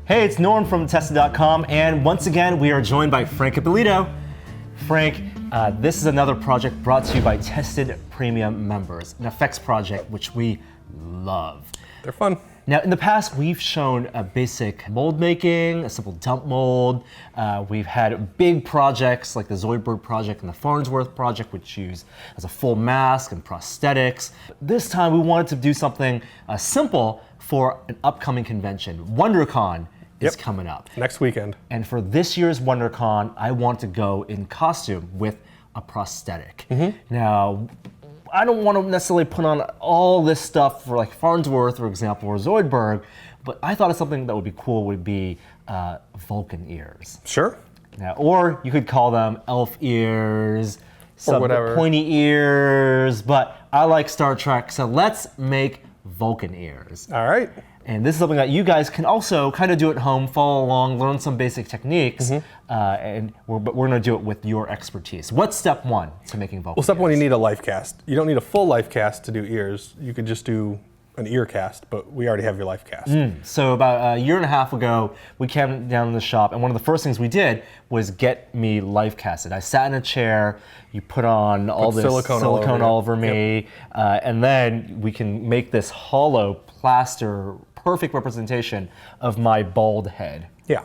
Hey, it's Norm from Tested.com, and once again, we are joined by Frank Ippolito. Frank, this is another project brought to you by Tested Premium members, an effects project which we love. They're fun. Now, in the past, we've shown a basic mold making, a simple dump mold. We've had big projects like the Zoidberg project and the Farnsworth project, which use as a full mask and prosthetics. This time, we wanted to do something simple for an upcoming convention. WonderCon is coming up. Next weekend. And for this year's WonderCon, I want to go in costume with a prosthetic. Now, I don't want to necessarily put on all this stuff for like Farnsworth, for example, or Zoidberg, but I thought of something that would be cool would be Vulcan ears. Sure. Now, or you could call them elf ears, some whatever. pointy ears, but I like Star Trek, so let's make Vulcan ears. All right. And this is something that you guys can also kind of do at home, follow along, learn some basic techniques, but we're going to do it with your expertise. What's step one to making Vulcan Well, step ears? one, you need a life cast. You don't need a full life cast to do ears. You could just do an ear cast, but we already have your life cast. So about a year and a half ago, we came down to the shop, and one of the first things we did was get me life casted. I sat in a chair, you put on all this silicone all over me, and then we can make this hollow plaster, perfect representation of my bald head. Yeah.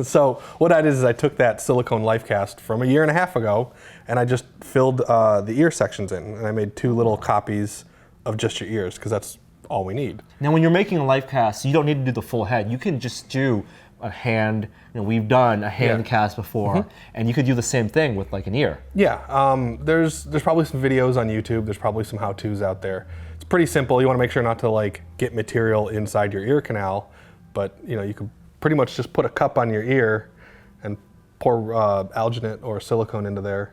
So what I did is I took that silicone life cast from a year and a half ago, and I just filled the ear sections in, and I made 2 little copies of just your ears, because that's all we need. Now, when you're making a life cast, you don't need to do the full head. You can just do a hand. You know, we've done a hand cast before, and you could do the same thing with like an ear. Yeah. There's probably some videos on YouTube. There's probably some how-tos out there. It's pretty simple. You want to make sure not to like get material inside your ear canal, but you know, you could pretty much just put a cup on your ear and pour alginate or silicone into there,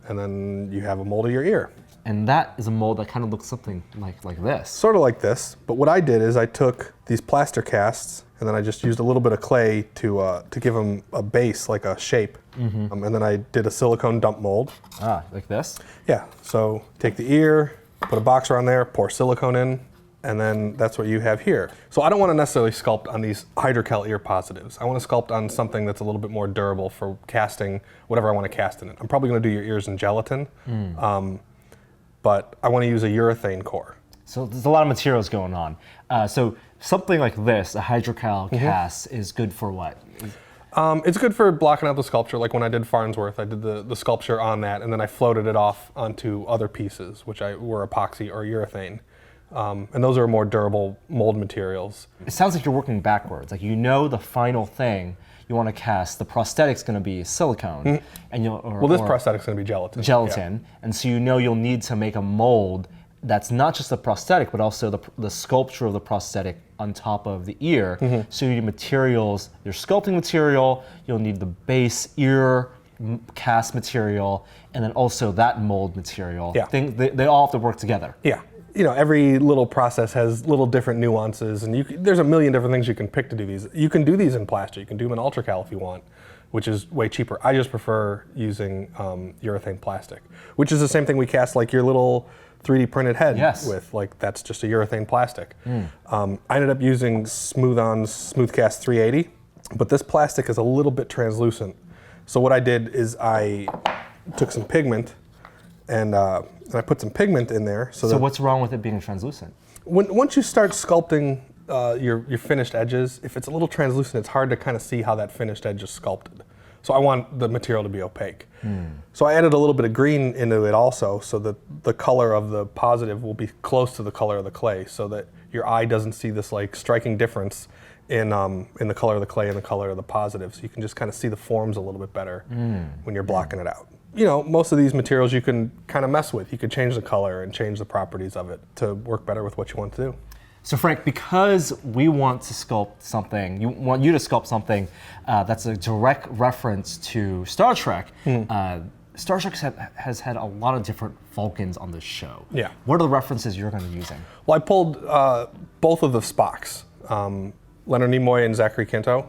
and then you have a mold of your ear. And that is a mold that kind of looks something like this. Sort of like this, but what I did is I took these plaster casts and then I just used a little bit of clay to give them a base, like a shape. And then I did a silicone dump mold. Ah, like this? Yeah, so take the ear, put a boxer on there, pour silicone in, and then that's what you have here. So I don't want to necessarily sculpt on these hydrocal ear positives. I want to sculpt on something that's a little bit more durable for casting whatever I want to cast in it. I'm probably going to do your ears in gelatin. But I want to use a urethane core. So there's a lot of materials going on. So something like this, a hydrocal cast, is good for what? It's good for blocking out the sculpture. Like when I did Farnsworth, I did the sculpture on that, and then I floated it off onto other pieces, which were epoxy or urethane. And those are more durable mold materials. It sounds like you're working backwards. Like you know the final thing you want to cast. The prosthetic's going to be silicone, and Well, this prosthetic's going to be gelatin. Gelatin, and so you know you'll need to make a mold that's not just the prosthetic, but also the sculpture of the prosthetic on top of the ear. So you need materials, your sculpting material, you'll need the base ear cast material, and then also that mold material. Yeah. They all have to work together. Yeah. You know, every little process has little different nuances, and there's a million different things you can pick to do these. You can do these in plaster. You can do them in ultracal if you want, which is way cheaper. I just prefer using urethane plastic, which is the same thing we cast like your little 3D printed head with. Like that's just a urethane plastic. I ended up using Smoothcast 380, but this plastic is a little bit translucent. So what I did is I took some pigment and I put some pigment in there. So what's wrong with it being translucent? Once you start sculpting your finished edges, if it's a little translucent, it's hard to kind of see how that finished edge is sculpted. So I want the material to be opaque. So I added a little bit of green into it also, so that the color of the positive will be close to the color of the clay, so that your eye doesn't see this like striking difference in the color of the clay and the color of the positive. So you can just kind of see the forms a little bit better when you're blocking it out. You know, most of these materials you can kind of mess with. You could change the color and change the properties of it to work better with what you want to do. So Frank, because we want to sculpt something, you want you to sculpt something that's a direct reference to Star Trek. Star Trek has had a lot of different Vulcans on this show. Yeah. What are the references you're going to be using? Well, I pulled both of the Spocks, Leonard Nimoy and Zachary Quinto,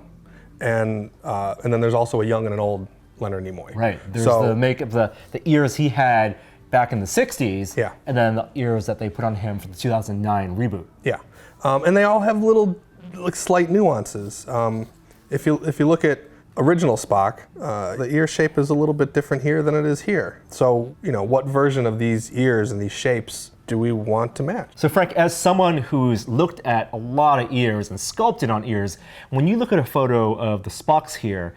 and then there's also a young and an old Leonard Nimoy. Right. There's the makeup, the ears he had back in the 60s, yeah, and then the ears that they put on him for the 2009 reboot. Yeah. And they all have little like slight nuances. If you look at original Spock, the ear shape is a little bit different here than it is here. So, you know, what version of these ears and these shapes do we want to match? So Frank, as someone who's looked at a lot of ears and sculpted on ears, when you look at a photo of the Spocks here,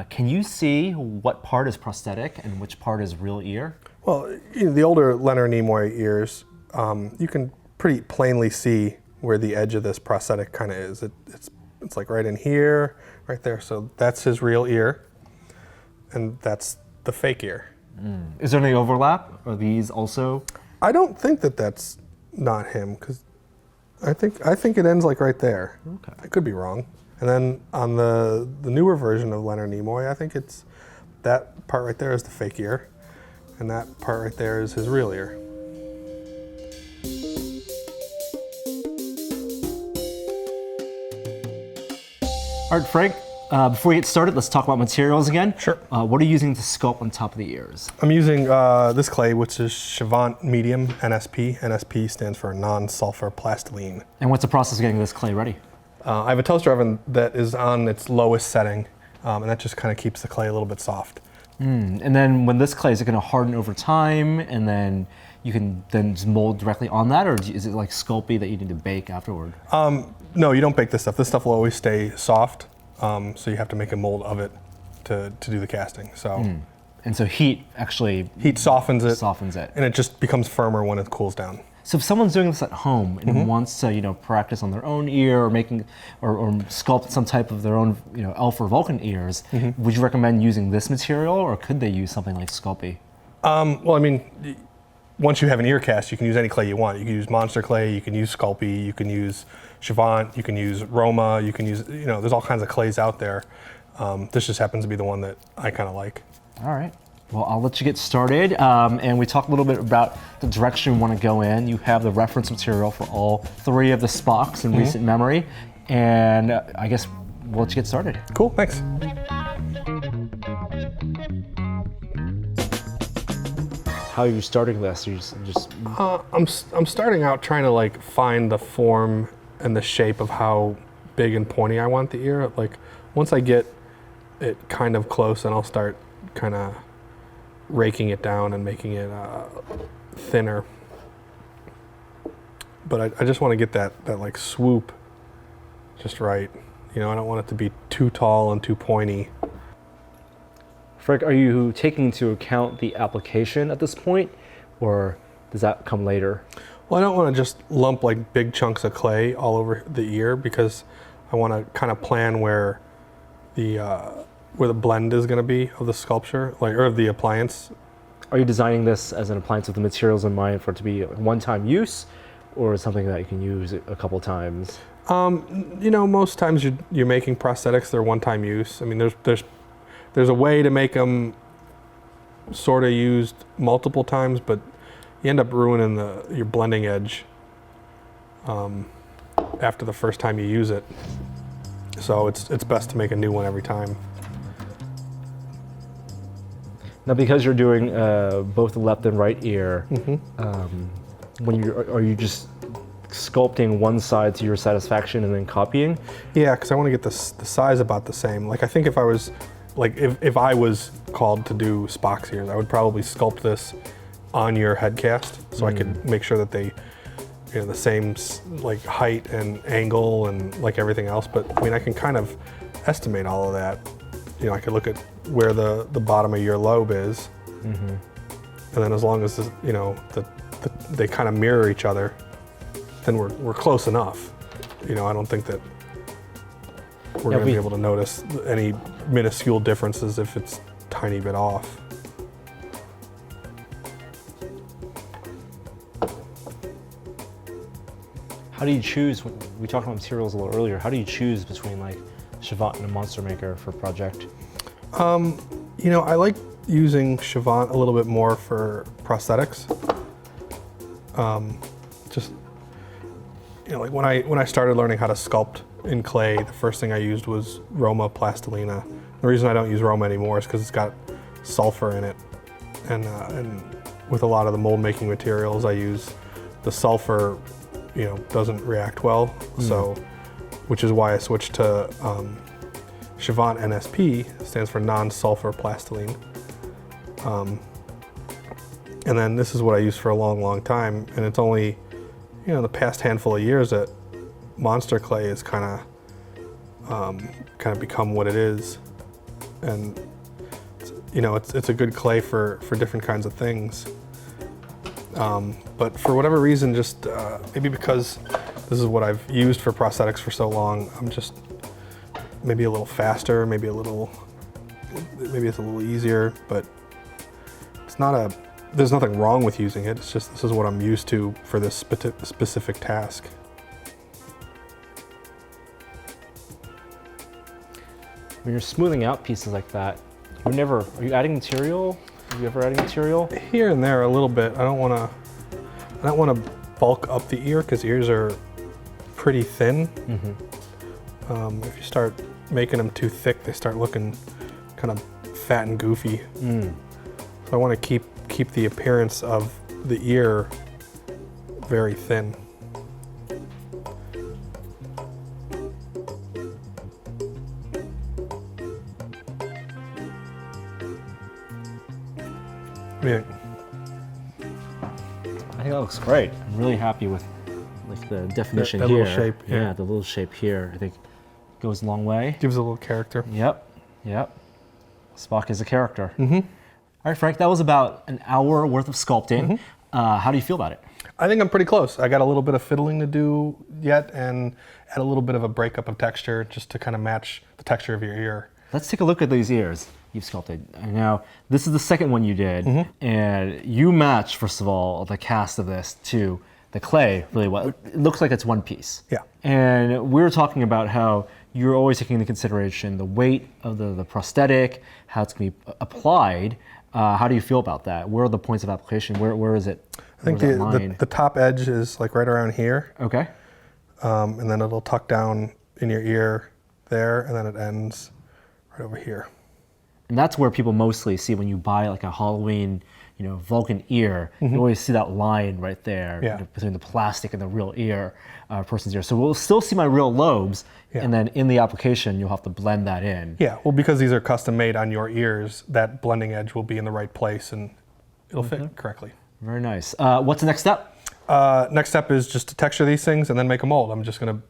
can you see what part is prosthetic and which part is real ear? Well, you know, the older Leonard Nimoy ears, you can pretty plainly see where the edge of this prosthetic kind of is. It's like right in here, right there. So that's his real ear, and that's the fake ear. Is there any overlap? Are these also? I don't think that that's not him, because I think it ends like right there. Okay. I could be wrong. And then on the newer version of Leonard Nimoy, I think it's that part right there is the fake ear, and that part right there is his real ear. All right, Frank, before we get started, let's talk about materials again. Sure. What are you using to sculpt on top of the ears? I'm using this clay, which is Chavant Medium NSP. NSP stands for non-sulfur plastiline. And what's the process of getting this clay ready? I have a toaster oven that is on its lowest setting, and that just kind of keeps the clay a little bit soft. And then when this clay, is it going to harden over time, and then you can then just mold directly on that, or is it like Sculpey that you need to bake afterward? No, you don't bake this stuff. This stuff will always stay soft, so you have to make a mold of it to do the casting. So, And so heat actually softens it, and it just becomes firmer when it cools down. So if someone's doing this at home and wants to, you know, practice on their own ear or making or sculpt some type of their own, you know, elf or Vulcan ears, would you recommend using this material, or could they use something like Sculpey? Well, I mean, once you have an ear cast, you can use any clay you want. You can use monster clay, you can use Sculpey, you can use Chavant, you can use Roma, you can use, you know, there's all kinds of clays out there. This just happens to be the one that I kind of like. All right. Well, I'll let you get started. And we talked a little bit about the direction we want to go in. You have the reference material for all three of the Spocks in recent memory. And I guess we'll let you get started. Cool, thanks. How are you starting this? You just I'm starting out trying to like find the form and the shape of how big and pointy I want the ear. Like once I get it kind of close, then I'll start kind of raking it down and making it thinner. But I just want to get that like swoop just right. You know, I don't want it to be too tall and too pointy. Frank, are you taking into account the application at this point, or does that come later? Well, I don't want to just lump like big chunks of clay all over the ear, because I want to kind of plan where the blend is going to be of the sculpture, like, or of the appliance. Are you designing this as an appliance with the materials in mind for it to be a one-time use, or something that you can use a couple times? You know, most times you're making prosthetics, they're one-time use. I mean, there's a way to make them sort of used multiple times, but you end up ruining your blending edge after the first time you use it. So it's best to make a new one every time. Now, because you're doing both the left and right ear, are you just sculpting one side to your satisfaction and then copying? Yeah, because I want to get the size about the same. Like I think if I was called to do Spock's ears, I would probably sculpt this on your head cast, so I could make sure that they, you know, the same like height and angle and like everything else. But I mean, I can kind of estimate all of that. You know, I could look at where the bottom of your lobe is, and then as long as you know they kind of mirror each other, then we're close enough. You know, I don't think that we're going to be able to notice any minuscule differences if it's a tiny bit off. How do you choose? We talked about materials a little earlier. How do you choose between like Chavant and a Monster Maker for a project? You know, I like using Chavant a little bit more for prosthetics. Just, you know, like when I started learning how to sculpt in clay, the first thing I used was Roma Plastilina. The reason I don't use Roma anymore is because it's got sulfur in it, and with a lot of the mold making materials I use, the sulfur, you know, doesn't react well. So, which is why I switched to Chavant NSP, stands for non-sulfur plastiline. And then this is what I used for a long, long time, and it's only, the past handful of years that monster clay has kind of become what it is, and it's a good clay for different kinds of things. But for whatever reason, just maybe because this is what I've used for prosthetics for so long, I'm just maybe a little faster, maybe it's a little easier, but there's nothing wrong with using it. It's just this is what I'm used to for this specific task. When you're smoothing out pieces like that, are you adding material? Are you ever adding material? Here and there a little bit. I don't want to bulk up the ear because ears are pretty thin. Mm-hmm. If you start making them too thick, they start looking kind of fat and goofy. So I want to keep the appearance of the ear very thin. Yeah. I think that looks great. I'm really happy with the definition that here. Little shape. Yeah, the little shape here. I think goes a long way. Gives it a little character. Yep. Spock is a character. Mm-hmm. All right, Frank, that was about an hour worth of sculpting. How do you feel about it? I think I'm pretty close. I got a little bit of fiddling to do yet, and add a little bit of a breakup of texture just to kind of match the texture of your ear. Let's take a look at these ears you've sculpted. Now, this is the second one you did, and you match, first of all, the cast of this to the clay really well. It looks like it's one piece. Yeah. And we were talking about how you're always taking into consideration the weight of the prosthetic, how it's going to be applied. How do you feel about that? Where are the points of application? Where is it? I think the top edge is like right around here. Okay. And then it'll tuck down in your ear there, and then it ends right over here. And that's where people mostly see when you buy like a Halloween, Vulcan ear. You always see that line right there between the plastic and the real ear, person's ear. So we'll still see my real lobes, and then in the application, you'll have to blend that in. Yeah, well, because these are custom made on your ears, that blending edge will be in the right place and it'll fit correctly. Very nice. What's the next step? Next step is just to texture these things and then make a mold. I'm just gonna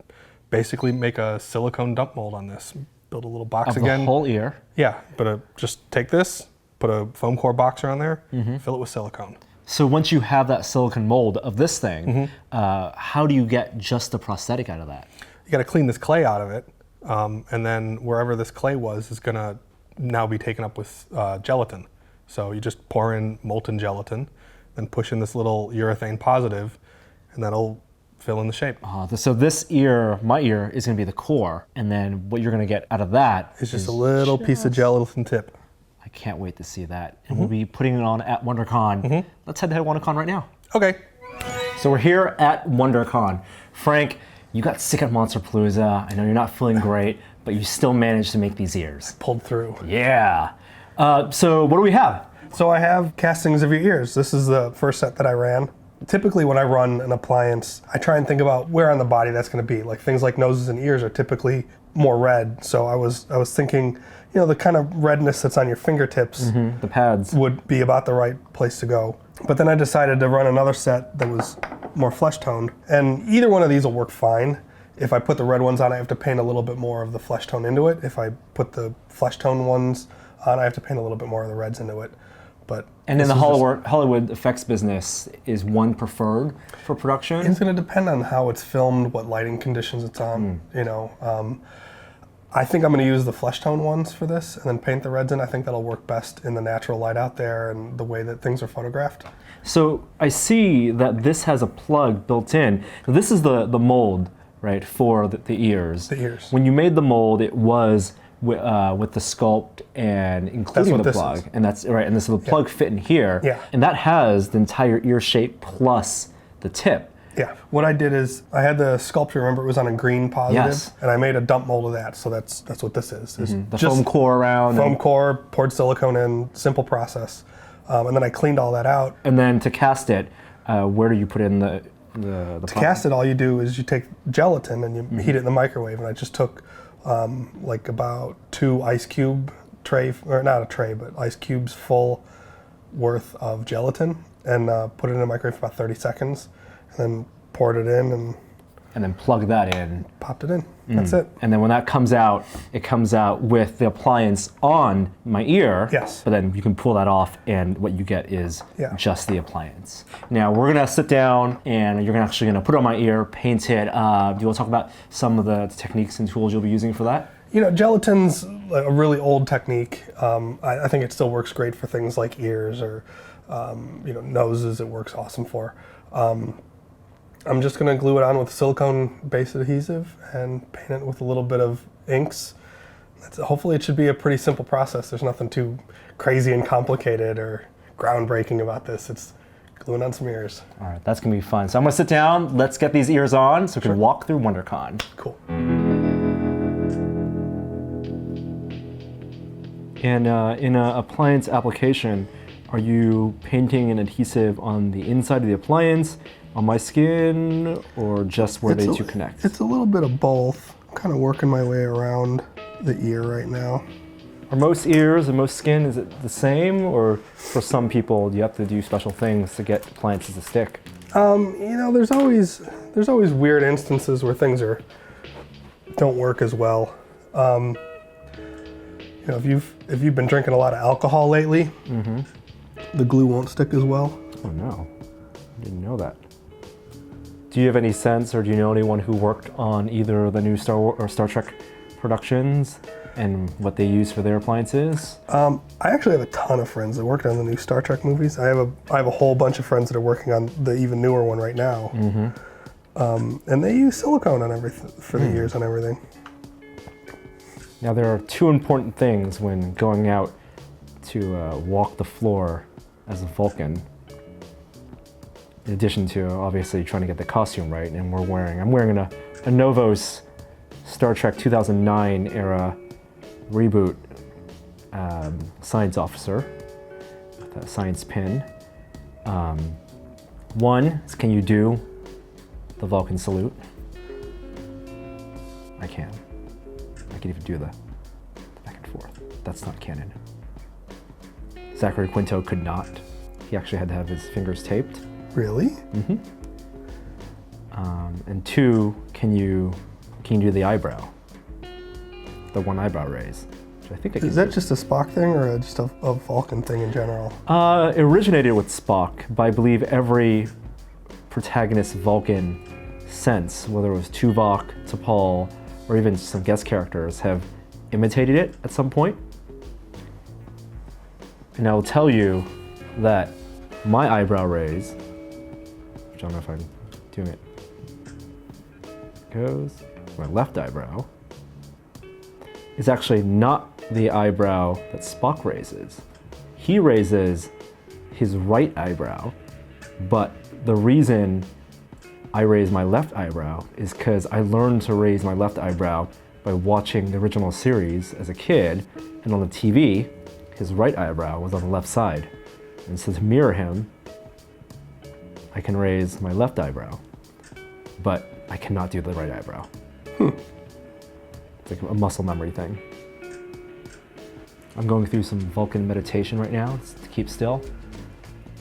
basically make a silicone dump mold on this. Build a little box again. The whole ear? Yeah, but just take this, put a foam core box around there, fill it with silicone. So once you have that silicone mold of this thing, how do you get just the prosthetic out of that? You gotta clean this clay out of it, and then wherever this clay was is gonna now be taken up with gelatin. So you just pour in molten gelatin, then push in this little urethane positive, and that'll fill in the shape. So this ear, my ear, is going to be the core, and then what you're going to get out of that is just a little piece of gelatin tip. I can't wait to see that. And we'll be putting it on at WonderCon. Let's head to WonderCon right now. Okay. So we're here at WonderCon. Frank, you got sick at Monsterpalooza. I know you're not feeling great, but you still managed to make these ears. Pulled through. Yeah. So what do we have? So I have castings of your ears. This is the first set that I ran. Typically when I run an appliance, I try and think about where on the body that's going to be. Like things like noses and ears are typically more red. So I was thinking, the kind of redness that's on your fingertips, the pads, would be about the right place to go. But then I decided to run another set that was more flesh toned, and either one of these will work fine. If I put the red ones on, I have to paint a little bit more of the flesh tone into it. If I put the flesh tone ones on, I have to paint a little bit more of the reds into it. And in the Hollywood effects business, is one preferred for production? It's going to depend on how it's filmed, what lighting conditions it's on. I think I'm going to use the flesh tone ones for this and then paint the reds in. I think that'll work best in the natural light out there and the way that things are photographed. So I see that this has a plug built in. This is the mold, right, for the ears. The ears. When you made the mold, it was with the sculpt and including the plug, and that's right. And this the plug fit in here, and that has the entire ear shape plus the tip. Yeah. What I did is I had the sculpture. Remember, it was on a green positive, and I made a dump mold of that. So that's what this is. The foam core around. Foam core, poured silicone in, simple process, and then I cleaned all that out. And then to cast it, where do you put in the the To cast it, all you do is you take gelatin and you heat it in the microwave. And I just took like about 2 ice cube tray, or not a tray, but ice cubes full worth of gelatin, and put it in the microwave for about 30 seconds, and then poured it in and then plug that in. Popped it in. That's it. And then when that comes out, it comes out with the appliance on my ear. Yes. But then you can pull that off, and what you get is Yeah. just the appliance. Now we're gonna sit down, and you're actually gonna put it on my ear, paint it. Do you want to talk about some of the techniques and tools you'll be using for that? You know, gelatin's a really old technique. I think it still works great for things like ears or noses. It works awesome for. I'm just going to glue it on with silicone-based adhesive and paint it with a little bit of inks. Hopefully it should be a pretty simple process. There's nothing too crazy and complicated or groundbreaking about this. It's gluing on some ears. All right, that's going to be fun. So I'm going to sit down. Let's get these ears on so we can walk through WonderCon. Cool. And in an appliance application, are you painting an adhesive on the inside of the appliance, on my skin, or just where they two connect? It's a little bit of both. I'm kind of working my way around the ear right now. Are most ears and most skin, is it the same, or for some people do you have to do special things to get appliances to stick? There's always weird instances where things don't work as well. If you've been drinking a lot of alcohol lately, the glue won't stick as well. Oh no, I didn't know that. Do you have any sense, or do you know anyone who worked on either the new Star Trek productions and what they use for their appliances? I actually have a ton of friends that worked on the new Star Trek movies. I have a whole bunch of friends that are working on the even newer one right now. And they use silicone on everything for the ears and everything. Now there are 2 important things when going out to walk the floor as a Vulcan. In addition to obviously trying to get the costume right, and I'm wearing a Novos Star Trek 2009 era reboot science officer with a science pin. One is, can you do the Vulcan Salute? I can. I can even do the back and forth. That's not canon. Zachary Quinto could not. He actually had to have his fingers taped. Really? And 2, can you do the eyebrow? The one eyebrow raise. Which I think I can Is that do. just a Spock thing, or just a Vulcan thing in general? It originated with Spock, but I believe every protagonist Vulcan since, whether it was Tuvok, T'Pol, or even some guest characters, have imitated it at some point. And I will tell you that my eyebrow raise, which I don't know if I'm doing it, goes, my left eyebrow, is actually not the eyebrow that Spock raises. He raises his right eyebrow, but the reason I raise my left eyebrow is because I learned to raise my left eyebrow by watching the original series as a kid, and on the TV, his right eyebrow was on the left side. And so to mirror him, I can raise my left eyebrow, but I cannot do the right eyebrow. It's like a muscle memory thing. I'm going through some Vulcan meditation right now to keep still.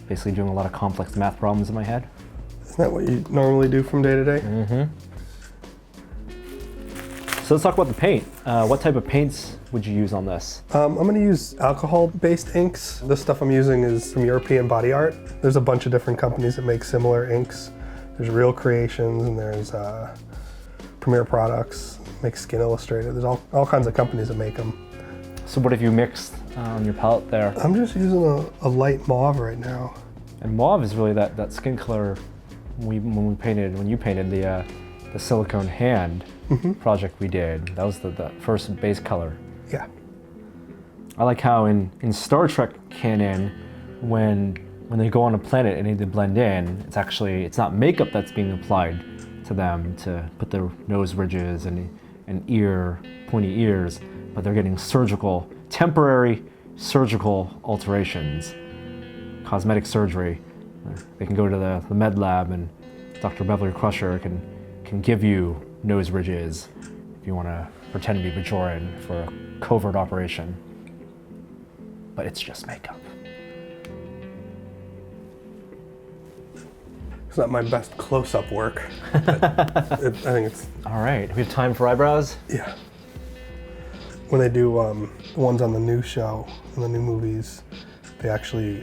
Basically doing a lot of complex math problems in my head. Isn't that what you normally do from day to day? So let's talk about the paint. What type of paints would you use on this? I'm going to use alcohol-based inks. This stuff I'm using is from European Body Art. There's a bunch of different companies that make similar inks. There's Real Creations, and there's Premier Products, makes Skin Illustrated. There's all kinds of companies that make them. So what have you mixed on your palette there? I'm just using a light mauve right now. And mauve is really that skin color when you painted the silicone hand project we did. That was the first base color. Yeah. I like how in Star Trek canon, when they go on a planet and need to blend in, it's not makeup that's being applied to them to put their nose ridges and pointy ears, but they're getting temporary surgical alterations, cosmetic surgery. They can go to the med lab and Dr. Beverly Crusher can give you nose ridges if you want to pretend to be Bajoran for a covert operation. But it's just makeup. It's not my best close-up work, but I think it's... All right, we have time for eyebrows? Yeah. When they do ones on the new show, in the new movies, they actually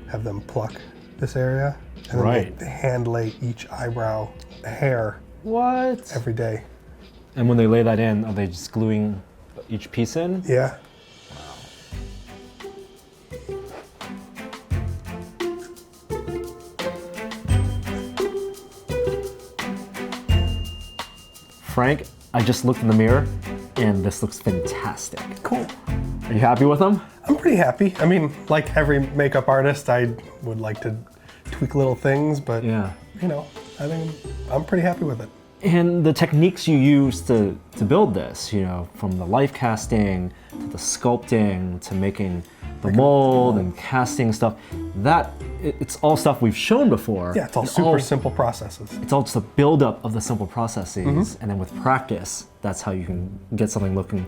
have them pluck this area, and then they hand lay each eyebrow hair What? every day. And when they lay that in, are they just gluing each piece in? Yeah. Frank, I just looked in the mirror and this looks fantastic. Cool. Are you happy with them? I'm pretty happy. I mean, like every makeup artist, I would like to tweak little things, but Yeah. you know, I think I'm pretty happy with it. And the techniques you use to build this, you know, from the life casting to the sculpting to making the mold and casting stuff, it's all stuff we've shown before. Yeah, it's all super simple processes. It's all just a buildup of the simple processes, and then with practice, that's how you can get something looking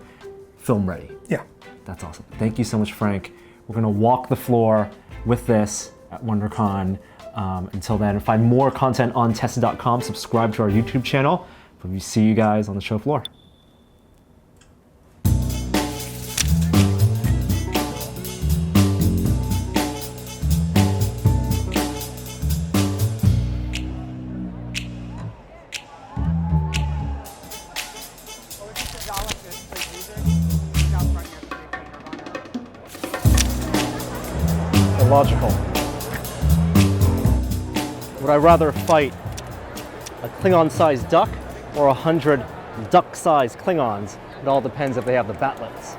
film ready. Yeah. That's awesome. Thank you so much, Frank. We're gonna walk the floor with this at WonderCon. Until then, find more content on tested.com, subscribe to our YouTube channel, but we see you guys on the show floor. Illogical. Would I rather fight a Klingon-sized duck or 100 duck-sized Klingons? It all depends if they have the batlets.